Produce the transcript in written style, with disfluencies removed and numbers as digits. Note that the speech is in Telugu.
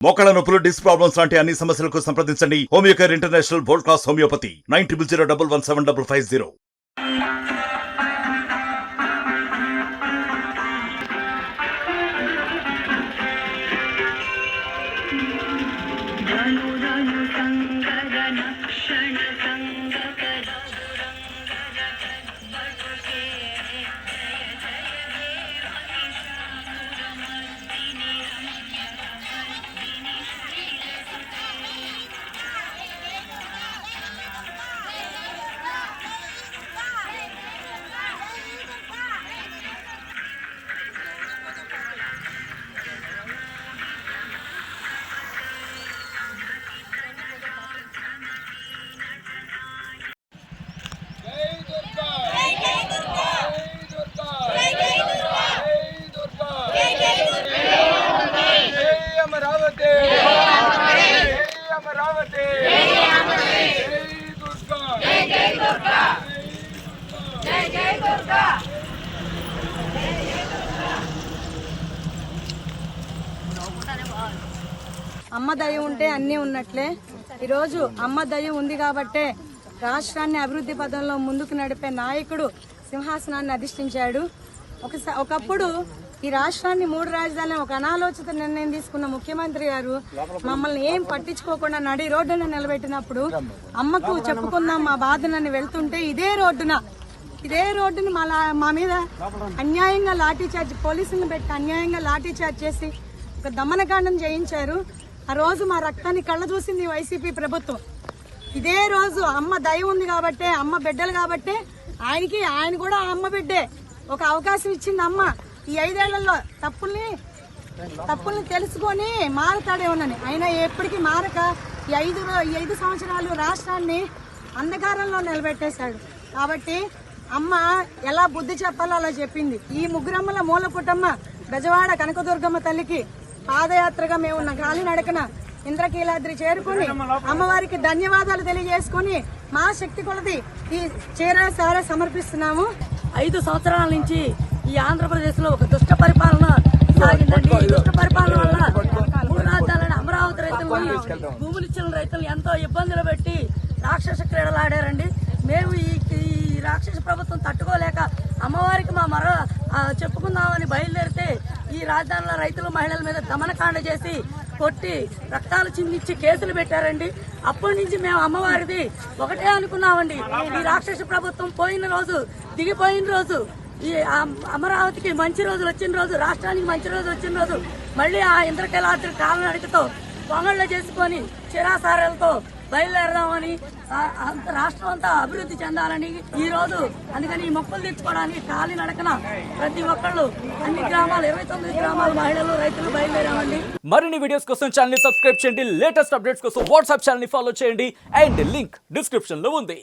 మోకాళ్ళ నొప్పులు, డిస్క్ ప్రాబ్లమ్స్ లాంటి అన్ని సమస్యలకు సంప్రదించండి Homeocare international world class homeopathy 9001175550. అమ్మ దయ ఉంటే అన్నీ ఉన్నట్లే. ఈరోజు అమ్మ దయ ఉంది కాబట్టే రాష్ట్రాన్ని అభివృద్ధి పదంలో ముందుకు నడిపే నాయకుడు సింహాసనాన్ని అధిష్ఠించాడు. ఒకప్పుడు ఈ రాష్ట్రాన్ని 3 రాజధానులు ఒక అనాలోచిత నిర్ణయం తీసుకున్న ముఖ్యమంత్రి గారు మమ్మల్ని ఏం పట్టించుకోకుండా నడి రోడ్డున నిలబెట్టినప్పుడు అమ్మకు చెప్పుకుందాం మా బాధనని వెళ్తుంటే ఇదే రోడ్డును మా మీద అన్యాయంగా లాఠీ చార్జ్, పోలీసులను పెట్టి అన్యాయంగా లాఠీ చార్జ్ చేసి ఒక దమనకాండం చేయించారు. ఆ రోజు మా రక్తాన్ని కళ్ళ చూసింది వైసీపీ ప్రభుత్వం. ఇదే రోజు అమ్మ దయ ఉంది కాబట్టే, అమ్మ బిడ్డలు కాబట్టే ఆయన కూడా అమ్మ బిడ్డే ఒక అవకాశం ఇచ్చింది అమ్మ. ఈ 5 ఏళ్లలో తప్పుల్ని తెలుసుకొని మారతాడే ఉన్నని అయినా ఎప్పటికీ మారక ఈ 5 సంవత్సరాలు రాష్ట్రాన్ని అంధకారంలో నిలబెట్టేశాడు. కాబట్టి అమ్మ ఎలా బుద్ధి చెప్పాలో అలా చెప్పింది. ఈ ముగ్గురమ్మల మూల పుట్టమ్మ బెజవాడ కనకదుర్గమ్మ తల్లికి పాదయాత్రగా మేము కాలినడకన ఇంద్రకీలాద్రి చేరుకుని అమ్మవారికి ధన్యవాదాలు తెలియజేసుకుని మా శక్తి కొలది ఈ చీర సమర్పిస్తున్నాము. 5 సంవత్సరాల నుంచి ఈ ఆంధ్రప్రదేశ్ లో ఒక దుష్ట పరిపాలన సాగిందండి. ఈ దుష్ట పరిపాలన వల్ల 3 రాజధానులను అమరావతి రైతులను, భూములు ఇచ్చిన రైతులు ఎంతో ఇబ్బందులు పెట్టి రాక్షస క్రీడలు ఆడారండి. మేము ఈ రాక్షస ప్రభుత్వం తట్టుకోలేక అమ్మవారికి మా చెప్పుకుందామని బయలుదేరితే ఈ రాజధానిలో రైతులు, మహిళల మీద దమనకాండ చేసి కొట్టి రక్తాలు చిందించి కేసులు పెట్టారండి. అప్పటి నుంచి మేము అమ్మవారిది ఒకటే అనుకున్నామండి. ఈ రాక్షస ప్రభుత్వం దిగిపోయిన రోజు, ఈ అమరావతికి మంచి రోజులు వచ్చిన రోజు, రాష్ట్రానికి మంచి రోజు వచ్చిన రోజు మళ్ళీ ఆ ఇంద్రకీలాద్రి కాలనడికతో పొంగళ్ళు చేసుకొని చిరాసారాలతో బయలుదేరదామని, రాష్ట్రం అంతా అభివృద్ధి చెందాలని ఈ రోజు అందుకని ఈ మొక్కులు తెచ్చుకోవడానికి కాలినడకన ప్రతి ఒక్కళ్ళు అన్ని గ్రామాలు 29 గ్రామాల మహిళలు, రైతులు బయలుదేరామండి. మరిన్ని వీడియోస్ కోసం ఛానల్ ని సబ్స్క్రైబ్ చేయండి. లేటెస్ట్ అప్డేట్స్ కోసం వాట్సాప్ ఛానల్ ని ఫాలో చేయండి. అండ్ లింక్ డిస్క్రిప్షన్ లో ఉంది.